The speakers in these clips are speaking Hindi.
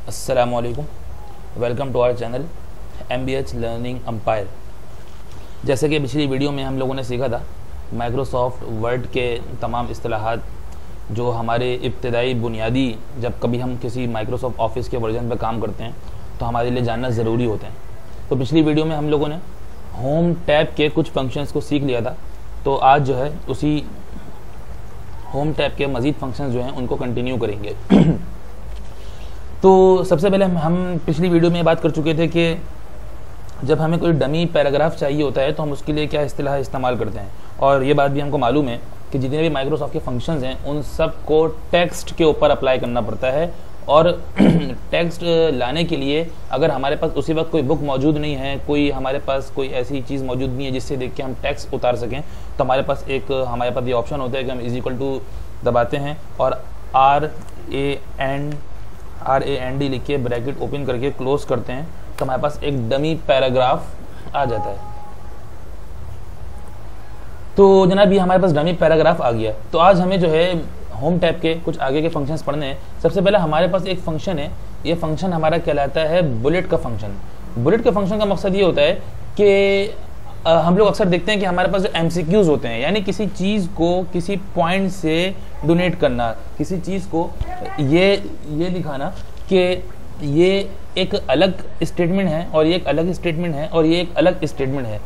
अस्सलामुअलैकुम, welcome to our channel MBH learning empire. जैसे कि पिछली वीडियो में हम लोगों ने सीखा था माइक्रोसॉफ्ट वर्ड के तमाम इस्तिलाहात जो हमारे इब्तदाई बुनियादी जब कभी हम किसी माइक्रोसॉफ्ट ऑफिस के वर्जन पर काम करते हैं तो हमारे लिए जानना ज़रूरी होते हैं। तो पिछली वीडियो में हम लोगों ने होम टैब के कुछ फंक्शंस को सीख लिया था, तो आज जो है उसी होम टैब के मज़ीद फंक्शंस जो हैं उनको कंटिन्यू करेंगे। तो सबसे पहले हम पिछली वीडियो में बात कर चुके थे कि जब हमें कोई डमी पैराग्राफ चाहिए होता है तो हम उसके लिए क्या इस्तिलाह इस्तेमाल करते हैं, और ये बात भी हमको मालूम है कि जितने भी माइक्रोसॉफ्ट के फंक्शंस हैं उन सब को टेक्स्ट के ऊपर अप्लाई करना पड़ता है। और टेक्स्ट लाने के लिए अगर हमारे पास उसी वक्त कोई बुक मौजूद नहीं है, कोई हमारे पास कोई ऐसी चीज़ मौजूद नहीं है जिससे देख के हम टेक्स्ट उतार सकें, तो हमारे पास ये ऑप्शन होता है कि हम == दबाते हैं और RAND लिख के ब्रैकेट ओपन करके क्लोज करते हैं, तो हमारे पास एक डमी पैराग्राफ आ जाता है। तो जनाब ये हमारे पास डमी पैराग्राफ आ गया। तो आज हमें जो है होम टैब के कुछ आगे के फंक्शंस पढ़ने हैं। सबसे पहले हमारे पास एक फंक्शन है, ये फंक्शन हमारा कहलाता है बुलेट का फंक्शन। बुलेट के फंक्शन का मकसद ये होता है कि हम लोग अक्सर देखते हैं कि हमारे पास जो MCQs होते हैं, यानी किसी चीज़ को किसी पॉइंट से डोनेट करना, किसी चीज़ को ये दिखाना कि ये एक अलग स्टेटमेंट है और ये एक अलग स्टेटमेंट है और ये एक अलग स्टेटमेंट है।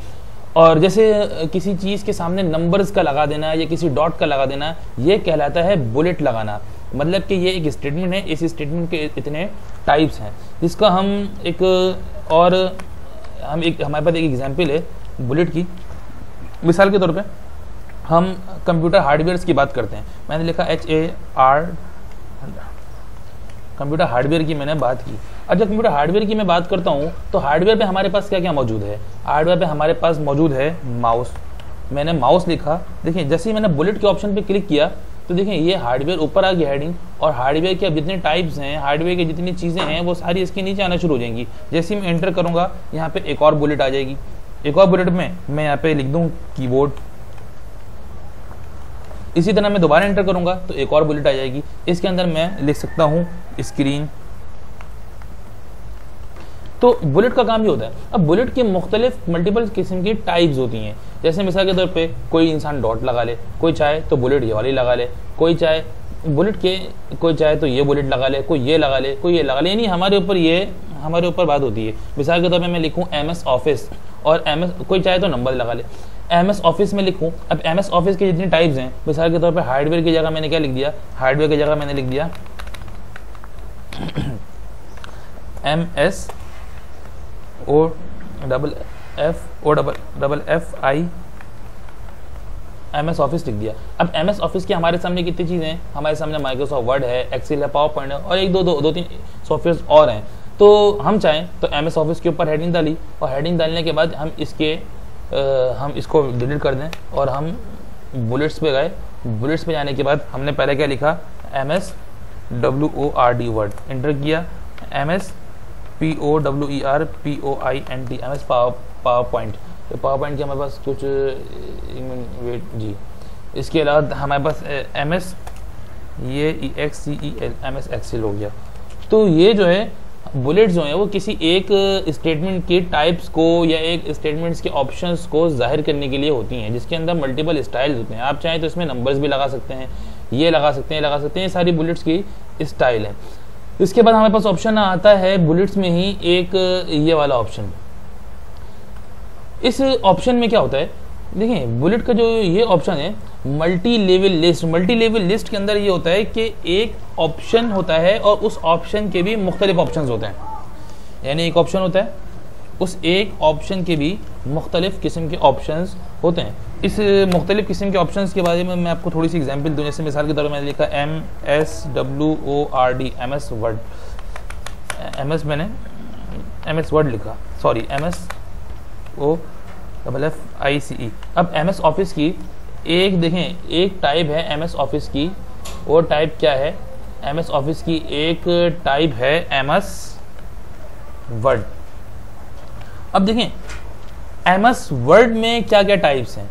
और जैसे किसी चीज़ के सामने नंबर्स का लगा देना या किसी डॉट का लगा देना, ये कहलाता है बुलेट लगाना। मतलब कि ये एक स्टेटमेंट है, इस स्टेटमेंट के इतने टाइप्स हैं, जिसका हमारे पास एक एग्जांपल है बुलेट की। मिसाल के तौर पे हम कंप्यूटर हार्डवेयर की बात करते हैं। मैंने लिखा HAR, कंप्यूटर हार्डवेयर की मैंने बात की। अब जब कंप्यूटर हार्डवेयर की मैं बात करता हूँ तो हार्डवेयर पे हमारे पास क्या क्या मौजूद है। हार्डवेयर पे हमारे पास मौजूद है माउस। मैंने माउस लिखा, देखिए जैसे ही मैंने बुलेट के ऑप्शन पे क्लिक किया तो देखिए ये हार्डवेयर ऊपर आ गया हेडिंग, और हार्डवेयर के अब जितने टाइप्स हैं, हार्डवेयर की जितनी चीज़ें हैं वो सारी इसके नीचे आना शुरू हो जाएंगी। जैसे ही मैं एंटर करूँगा यहाँ पे एक और बुलेट आ जाएगी। एक और बुलेट में मैं यहाँ पे लिख दूँ कीबोर्ड। इसी तरह मैं दोबारा एंटर करूंगा तो एक और बुलेट आ जाएगी। इसके अंदर मैं लिख सकता हूँ स्क्रीन। तो बुलेट का काम ये होता है। अब बुलेट के मल्टीपल किस्म की टाइप्स होती हैं। जैसे मिसाल के तौर पे कोई इंसान डॉट लगा ले, कोई चाहे तो बुलेट ये वाली लगा ले, कोई चाहे तो ये बुलेट लगा ले, कोई ये लगा ले, कोई ये लगा ले, यानी हमारे ऊपर बात होती है। मिसाल के तौर पे मैं लिखूँ MS ऑफिस, और कोई चाहे तो नंबर लगा ले। MS ऑफिस में लिखूँ, अब MS ऑफिस के जितनी टाइप्स हैं, मिसाल के तौर पे हार्डवेयर की जगह मैंने क्या लिख दिया, हार्डवेयर की जगह मैंने लिख दिया MS ऑफिस लिख दिया। अब MS ऑफिस की हमारे सामने कितनी चीज़ें हैं, हमारे सामने माइक्रोसॉफ्ट वर्ड है, एक्सेल है, पावर पॉइंट है, और एक दो तीन सॉफ्टवेयर और हैं। तो हम चाहें तो MS ऑफिस के ऊपर हेडिंग डाली, और हेडिंग डालने के बाद हम इसको डिलीट कर दें और हम बुलेट्स पे गए। बुलेट्स पे जाने के बाद हमने पहले क्या लिखा, MS WORD वर्ड, एंटर किया, MS POWERPOINT MS power point. तो पावर पॉइंट के हमारे पास कुछ वेट जी। इसके अलावा हमारे पास MS EXCEL MS एक्सेल हो गया। तो ये जो है बुलेट्स जो हैं वो किसी एक स्टेटमेंट के टाइप्स को या एक स्टेटमेंट्स के ऑप्शंस को जाहिर करने के लिए होती हैं, जिसके अंदर मल्टीपल स्टाइल्स होते हैं। आप चाहें तो इसमें नंबर्स भी लगा सकते हैं, ये लगा सकते हैं, ये सारी बुलेट्स की स्टाइल है। इसके बाद हमारे पास ऑप्शन आता है बुलेट्स में ही एक ये वाला ऑप्शन। इस ऑप्शन में क्या होता है, देखिए बुलेट का जो ये ऑप्शन है मल्टी लेवल लिस्ट के अंदर ये होता है कि एक ऑप्शन होता है और उस ऑप्शन के भी मुख्तलिफ ऑप्शंस होते हैं। यानी एक ऑप्शन होता है, उस एक ऑप्शन के भी मुख्तलिफ किस्म के ऑप्शंस होते हैं। इस मुख्तलिफ किस्म के ऑप्शंस के बारे में मैं आपको थोड़ी सी एग्जांपल दूँ। जैसे मिसाल के तौर पर मैंने लिखा MS वर्ड, मैंने MS वर्ड लिखा, सॉरी MSOFFICE। अब MS ऑफिस की एक टाइप है MS ऑफिस की, वो टाइप क्या है, MS ऑफिस की एक टाइप है MS वर्ड। अब देखें MS वर्ड में क्या क्या टाइप्स हैं,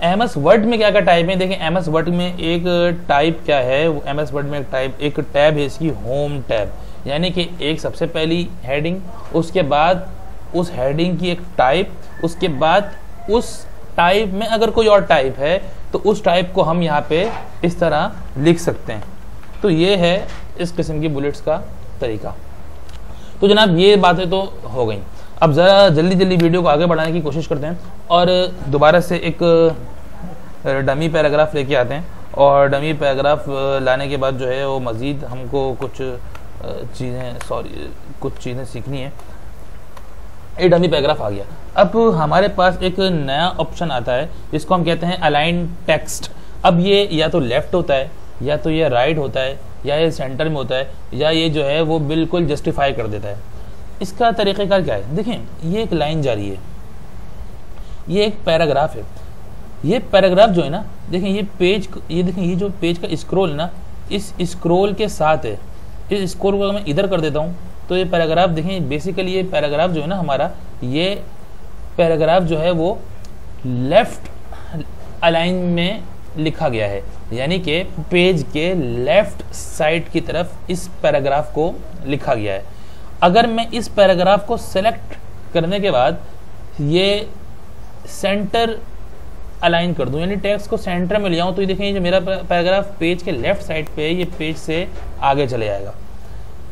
MS वर्ड में क्या क्या टाइप है। देखें MS वर्ड में एक टाइप क्या है, MS वर्ड में एक टैब है इसकी होम टैब। यानी कि एक सबसे पहली हेडिंग, उसके बाद उस हेडिंग की एक टाइप, उसके बाद उस टाइप में अगर कोई और टाइप है तो उस टाइप को हम यहाँ पे इस तरह लिख सकते हैं। तो ये है इस किस्म की बुलेट्स का तरीका। तो जनाब ये बातें तो हो गई। अब ज़रा जल्दी जल्दी वीडियो को आगे बढ़ाने की कोशिश करते हैं और दोबारा से एक डमी पैराग्राफ लेके आते हैं। और डमी पैराग्राफ लाने के बाद जो है वो मज़ीद हमको कुछ चीज़ें सीखनी है। ये डमी पैराग्राफ आ गया। अब हमारे पास एक नया ऑप्शन आता है जिसको हम कहते हैं अलाइन टेक्स्ट। अब ये या तो लेफ्ट होता है, या तो ये राइट होता है, या ये सेंटर में होता है, या ये जो है वो बिल्कुल जस्टिफाई कर देता है। इसका तरीक़ेकार क्या है? देखें, ये एक लाइन जा रही है, ये एक पैराग्राफ है। ये पैराग्राफ जो है ना, देखें ये पेज, ये देखें ये जो पेज का स्क्रॉल ना, इस स्क्रॉल के साथ है। इस स्क्रॉल को मैं इधर कर देता हूँ तो ये पैराग्राफ देखें, बेसिकली ये पैराग्राफ जो है ना हमारा, ये पैराग्राफ जो है वो लेफ्ट अलाइन में लिखा गया है, यानी कि पेज के लेफ्ट साइड की तरफ इस पैराग्राफ को लिखा गया है। अगर मैं इस पैराग्राफ को सेलेक्ट करने के बाद ये सेंटर अलाइन कर दूं, यानी टेक्स्ट को सेंटर में ले आऊं, तो ये देखें जो मेरा पैराग्राफ पेज के लेफ्ट साइड पे, ये पेज से आगे चले जाएगा।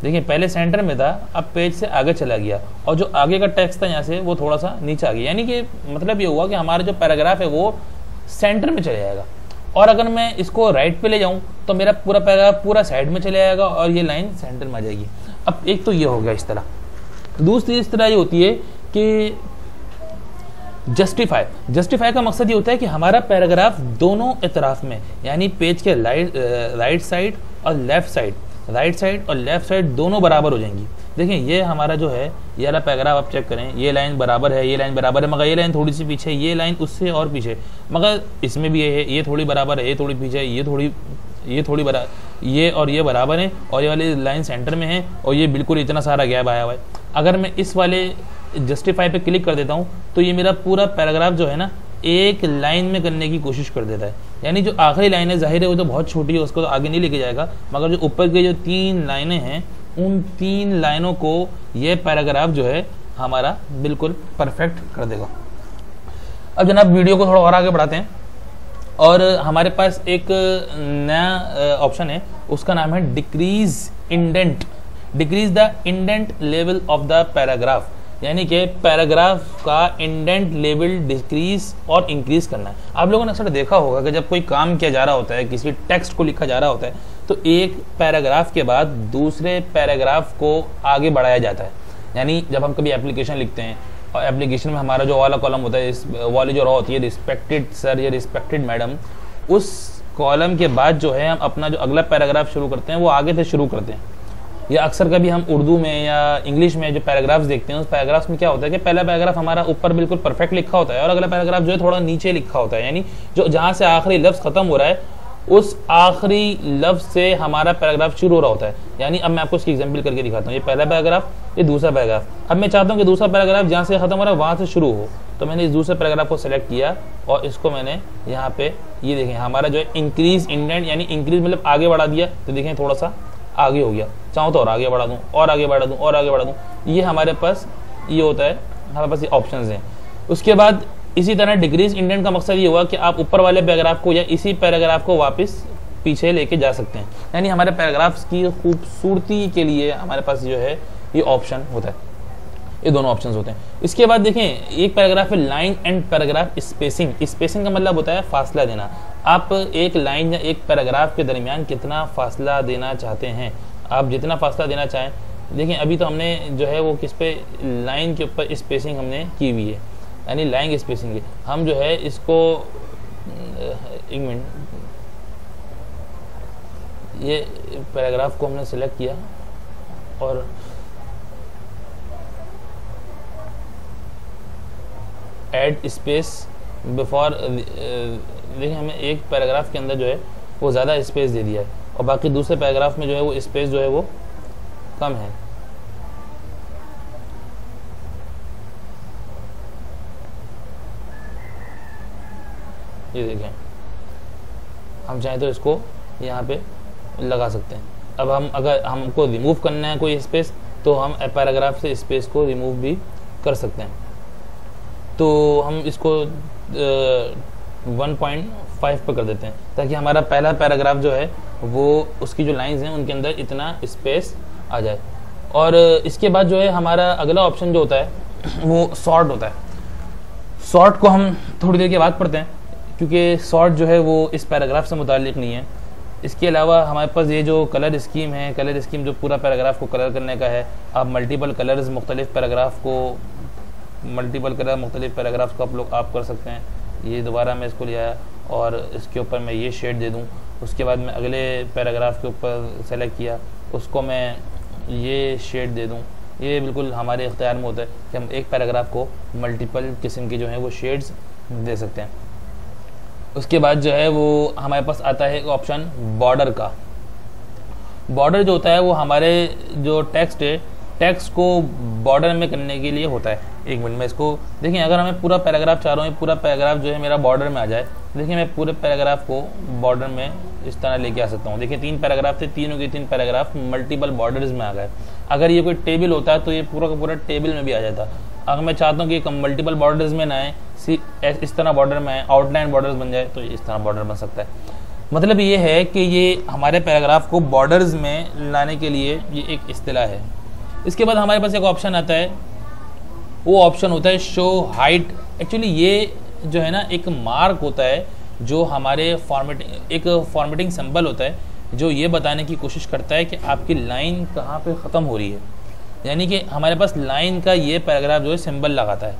देखिए पहले सेंटर में था, अब पेज से आगे चला गया, और जो आगे का टेक्स्ट था यहाँ से वो थोड़ा सा नीचे आ गया। यानी कि मतलब ये हुआ कि हमारा जो पैराग्राफ है वो सेंटर में चले जाएगा। और अगर मैं इसको राइट पे ले जाऊं तो मेरा पूरा पैराग्राफ पूरा साइड में चले जाएगा और ये लाइन सेंटर में आ जाएगी। अब एक तो ये हो गया इस तरह। दूसरी इस तरह ये होती है कि जस्टिफाई का मकसद ये होता है कि हमारा पैराग्राफ दोनों इतराफ में, यानी पेज के राइट साइड और लेफ्ट साइड, राइट साइड और लेफ्ट साइड दोनों बराबर हो जाएंगी। देखें ये हमारा जो है ये वाला पैराग्राफ आप चेक करें, ये लाइन बराबर है, ये लाइन बराबर है, मगर ये लाइन थोड़ी सी पीछे, ये लाइन उससे और पीछे, मगर इसमें भी ये है, ये थोड़ी बराबर है, ये थोड़ी पीछे, ये थोड़ी बराबर, ये और ये बराबर है, और ये वाली लाइन सेंटर में है, और ये बिल्कुल इतना सारा गैप आया हुआ है। अगर मैं इस वाले जस्टिफाई पे क्लिक कर देता हूँ तो ये मेरा पूरा पैराग्राफ जो है ना एक लाइन में करने की कोशिश कर देता है। यानी जो आखिरी लाइन है, जाहिर है वो तो बहुत छोटी है, उसको तो आगे नहीं लेके जाएगा, मगर जो ऊपर की जो 3 लाइनें हैं, उन 3 लाइनों को ये पैराग्राफ जो है हमारा बिल्कुल परफेक्ट कर देगा। अब जनाब वीडियो को थोड़ा और आगे बढ़ाते हैं, और हमारे पास एक नया ऑप्शन है, उसका नाम है decrease indent. Decrease the indent level of the paragraph, यानी कि पैराग्राफ का इंडेंट लेवल डिक्रीज और इंक्रीज करना है। आप लोगों ने अक्सर देखा होगा कि जब कोई काम किया जा रहा होता है, किसी टेक्स्ट को लिखा जा रहा होता है, तो एक पैराग्राफ के बाद दूसरे पैराग्राफ को आगे बढ़ाया जाता है। यानी जब हम कभी एप्लीकेशन लिखते हैं और एप्लीकेशन में हमारा जो वाला कॉलम होता है, इस वाली जो रॉ होती है, रिस्पेक्टेड सर या रिस्पेक्टेड मैडम, उस कॉलम के बाद जो है हम अपना जो अगला पैराग्राफ शुरू करते हैं वो आगे से शुरू करते हैं। या अक्सर कभी हम उर्दू में या इंग्लिश में जो पैराग्राफ्स देखते हैं, उस पैराग्राफ्स में क्या होता है कि पहला पैराग्राफ हमारा ऊपर बिल्कुल परफेक्ट लिखा होता है और अगला पैराग्राफ जो है थोड़ा नीचे लिखा होता है। यानी जो जहाँ से आखिरी लफ्ज़ खत्म हो रहा है उस आखिरी लफ्ज़ से हमारा पैराग्राफ शुरू हो रहा होता है। यानी अब मैं आपको इसकी एग्जाम्पल करके दिखाता हूँ। ये पहला पैराग्राफ, ये दूसरा पैराग्राफ। अब मैं चाहता हूँ कि दूसरा पैराग्राफ जहाँ से खत्म हो रहा है वहाँ से शुरू हो, तो मैंने इस दूसरे पैराग्राफ को सेलेक्ट किया और इसको मैंने यहाँ पे, ये देखें हमारा जो है इंक्रीज इंडेंट, यानी इंक्रीज मतलब आगे बढ़ा दिया, तो देखें थोड़ा सा आगे हो गया। चाहूँ तो और आगे बढ़ा दूँ, और आगे बढ़ा दूँ, और आगे बढ़ा दूँ। ये हमारे पास ये होता है, हमारे पास ये ऑप्शंस हैं। उसके बाद इसी तरह डिक्रीज इंडेंट का मकसद ये हुआ कि आप ऊपर वाले पैराग्राफ को या इसी पैराग्राफ को वापस पीछे लेके जा सकते हैं। यानी हमारे पैराग्राफ्स की खूबसूरती के लिए हमारे पास जो है ये ऑप्शन होता है, ये दोनों ऑप्शंस होते हैं। इसके बाद देखें एक पैराग्राफ है line and paragraph spacing. Spacing का मतलब होता है फासला देना। आप एक लाइन या एक पैराग्राफ के दरमियान कितना फासला देना चाहते हैं, आप जितना फासला देना चाहें। देखें अभी तो हमने जो है वो किस पे, लाइन के ऊपर स्पेसिंग हमने की हुई है, यानी लाइन स्पेसिंग है। हम जो है इसको, एक मिनट, ये पैराग्राफ को हमने सेलेक्ट किया और ऐड स्पेस बिफोर, देखिए हमें एक पैराग्राफ के अंदर जो है वो ज़्यादा स्पेस दे दिया है और बाकी दूसरे पैराग्राफ में जो है वो स्पेस जो है वो कम है। ये देखें, हम चाहें तो इसको यहाँ पे लगा सकते हैं। अब हम अगर हमको रिमूव करना है कोई स्पेस तो हम पैराग्राफ से स्पेस को रिमूव भी कर सकते हैं। तो हम इसको 1.5 पर कर देते हैं ताकि हमारा पहला पैराग्राफ जो है वो उसकी जो लाइंस हैं उनके अंदर इतना स्पेस आ जाए। और इसके बाद जो है हमारा अगला ऑप्शन जो होता है वो सॉर्ट होता है। सॉर्ट को हम थोड़ी देर के बाद पढ़ते हैं क्योंकि सॉर्ट जो है वो इस पैराग्राफ से मुताल्लिक नहीं है। इसके अलावा हमारे पास ये जो कलर स्कीम है, कलर स्कीम जो पूरा पैराग्राफ को कलर करने का है। आप मल्टीपल कलर्स मुख्तलिफ पैराग्राफ को मल्टीपल कलर मुख्तलिफ पैराग्राफ को आप कर सकते हैं। ये दोबारा मैं इसको लिया और इसके ऊपर मैं ये शेड दे दूँ। उसके बाद मैं अगले पैराग्राफ के ऊपर सेलेक्ट किया, उसको मैं ये शेड दे दूँ। ये बिल्कुल हमारे इख्तियार में होता है कि हम एक पैराग्राफ को मल्टीपल किस्म के जो हैं वो शेड्स दे सकते हैं। उसके बाद जो है वो हमारे पास आता है ऑप्शन बॉर्डर का। बॉर्डर जो होता है वो हमारे जो टेक्स्ट है, टेक्स्ट को बॉर्डर में करने के लिए होता है। एक मिनट में इसको देखिए, अगर हमें पूरा पैराग्राफ चाह रहा हूँ, पूरा पैराग्राफ जो है मेरा बॉर्डर में आ जाए। देखिए मैं पूरे पैराग्राफ को बॉर्डर में इस तरह लेके आ सकता हूँ। देखिए 3 पैराग्राफ थे, तीनों के 3 पैराग्राफ मल्टीपल बॉर्डर्स में आ गए। अगर ये कोई टेबल होता है तो ये पूरा का पूरा टेबल में भी आ जाता। अगर मैं चाहता हूँ कि मल्टीपल बॉर्डर्स में ना आए, इस तरह बॉर्डर में आए, आउटलाइन बॉर्डर्स बन जाए, तो इस तरह बॉर्डर बन सकता है। मतलब ये है कि ये हमारे पैराग्राफ को बॉर्डर्स में लाने के लिए ये एक इस्तिलाह है। इसके बाद हमारे पास एक ऑप्शन आता है, वो ऑप्शन होता है शो हाइट। एक्चुअली ये जो है ना एक मार्क होता है जो हमारे फॉर्मेटिंग सिंबल होता है जो ये बताने की कोशिश करता है कि आपकी लाइन कहाँ पे ख़त्म हो रही है। यानी कि हमारे पास लाइन का ये पैराग्राफ जो है सिंबल लगाता है।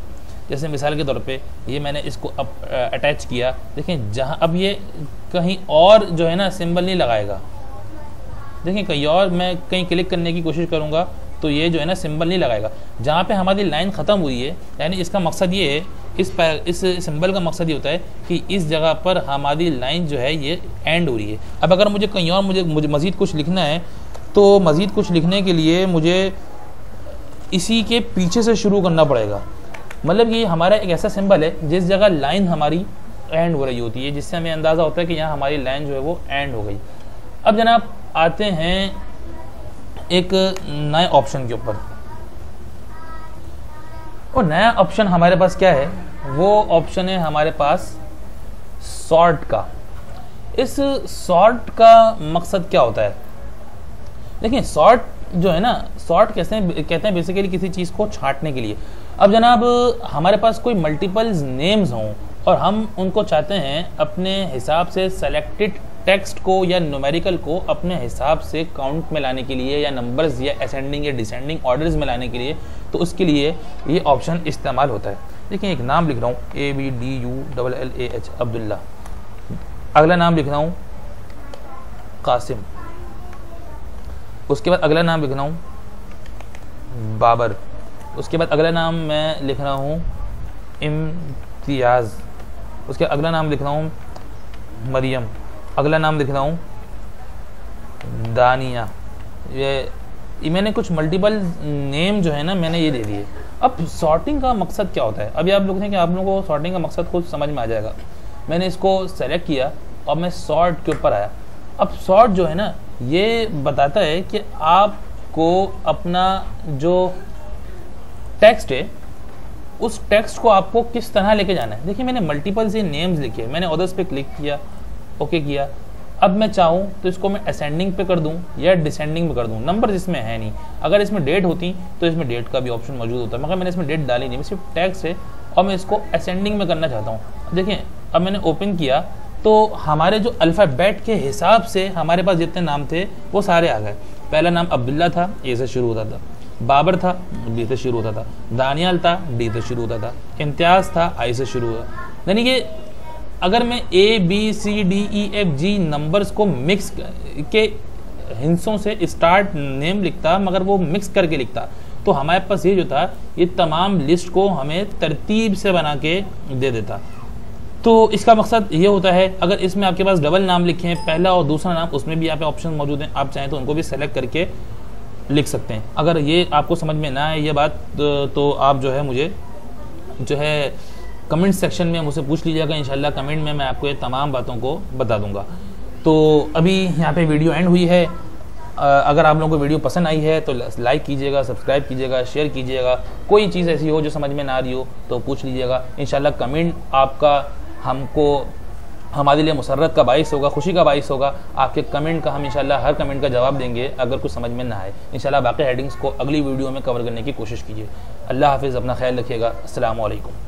जैसे मिसाल के तौर पे ये मैंने इसको अटैच किया, देखें जहाँ अब ये कहीं और जो है ना सिंबल नहीं लगाएगा। देखें कहीं और मैं कहीं क्लिक करने की कोशिश करूँगा तो ये जो है ना सिंबल नहीं लगाएगा। जहाँ पे हमारी लाइन ख़त्म हुई है, यानी इसका मकसद ये है, इस सिंबल का मकसद ये होता है कि इस जगह पर हमारी लाइन जो है ये एंड हो रही है। अब अगर मुझे कहीं और मुझे मज़ीद कुछ लिखना है तो मज़ीद कुछ लिखने के लिए मुझे इसी के पीछे से शुरू करना पड़ेगा। मतलब ये हमारा एक ऐसा सिंबल है जिस जगह लाइन हमारी एंड हो रही होती है, जिससे हमें अंदाज़ा होता है कि यहाँ हमारी लाइन जो है वो एंड हो गई। अब जनाब आते हैं एक नए ऑप्शन के ऊपर। और नया ऑप्शन हमारे पास क्या है, वो ऑप्शन है हमारे पास सॉर्ट का। इस सॉर्ट का मकसद क्या होता है? देखिए सॉर्ट जो है ना, सॉर्ट कहते हैं बेसिकली किसी चीज़ को छांटने के लिए। अब जनाब हमारे पास कोई मल्टीपल नेम्स हों और हम उनको चाहते हैं अपने हिसाब से सेलेक्टेड टेक्स्ट को या न्यूमेरिकल को अपने हिसाब से काउंट में लाने के लिए, या नंबर्स या असेंडिंग या डिसेंडिंग ऑर्डर्स में लाने के लिए, तो उसके लिए ये ऑप्शन इस्तेमाल होता है। देखिए एक नाम लिख रहा हूँ ABDULLAH अब्दुल्ला। अगला नाम लिख रहा हूँ कासिम। उसके बाद अगला नाम लिख रहा हूँ बाबर। उसके बाद अगला नाम मैं लिख रहा हूँ इम्तियाज़। उसके अगला नाम लिख रहा हूँ मरियम। अगला नाम लिख रहा हूँ दानिया। ये मैंने कुछ मल्टीपल नेम जो है ना मैंने ये दे दिए। अब सॉर्टिंग का मकसद क्या होता है? अभी आप लोग देखें कि आप लोगों को सॉर्टिंग का मकसद खुद समझ में आ जाएगा। मैंने इसको सेलेक्ट किया और मैं सॉर्ट के ऊपर आया। अब सॉर्ट जो है ना ये बताता है कि आपको अपना जो टेक्स्ट है उस टेक्स्ट को आपको किस तरह लेके जाना है। देखिए मैंने मल्टीपल से नेम्स लिखे, मैंने ऑर्डर्स पे क्लिक किया, ओके किया। अब मैं चाहूँ तो इसको मैं असेंडिंग पे कर दूँ या डिसेंडिंग पे कर दूँ। नंबर इसमें है नहीं। अगर इसमें डेट होती तो इसमें डेट का भी ऑप्शन मौजूद होता है, मगर मैंने इसमें डेट डाली नहीं, सिर्फ टेक्स्ट है और मैं इसको असेंडिंग में करना चाहता हूँ। देखिए अब मैंने ओपन किया तो हमारे जो अल्फ़ाबेट के हिसाब से हमारे पास जितने नाम थे वो सारे आ गए। पहला नाम अब्दुल्ला था, ए से शुरू होता था। बाबर था, बी से शुरू होता था। दानियाल था, डी से शुरू होता था। इम्तियाज़ था, आई से शुरू हुआ। यानी कि अगर मैं ABCDEFG नंबर्स को मिक्स के हिंसों से स्टार्ट नेम लिखता, मगर वो मिक्स करके लिखता, तो हमारे पास ये जो था ये तमाम लिस्ट को हमें तरतीब से बना के दे देता। तो इसका मकसद ये होता है, अगर इसमें आपके पास डबल नाम लिखे हैं, पहला और दूसरा नाम, उसमें भी यहाँ पे ऑप्शन मौजूद हैं। आप चाहें तो उनको भी सेलेक्ट करके लिख सकते हैं। अगर ये आपको समझ में ना आए ये बात तो आप जो है मुझे जो है कमेंट सेक्शन में मुझसे पूछ लीजिएगा। इंशाल्लाह कमेंट में मैं आपको ये तमाम बातों को बता दूंगा। तो अभी यहाँ पे वीडियो एंड हुई है। अगर आप लोगों को वीडियो पसंद आई है तो लाइक कीजिएगा, सब्सक्राइब कीजिएगा, शेयर कीजिएगा। कोई चीज़ ऐसी हो जो समझ में ना आ रही हो तो पूछ लीजिएगा। इंशाल्लाह कमेंट आपका हमारे लिए मुसर्रत का बाइस होगा, खुशी का बाइस होगा। आपके कमेंट का हम इंशाल्लाह हर कमेंट का जवाब देंगे अगर कुछ समझ में ना आए। इंशाल्लाह बाकी हेडिंग्स को अगली वीडियो में कवर करने की कोशिश कीजिए। अल्लाह हाफिज़, अपना ख्याल रखिएगा। अस्सलामु अलैकुम।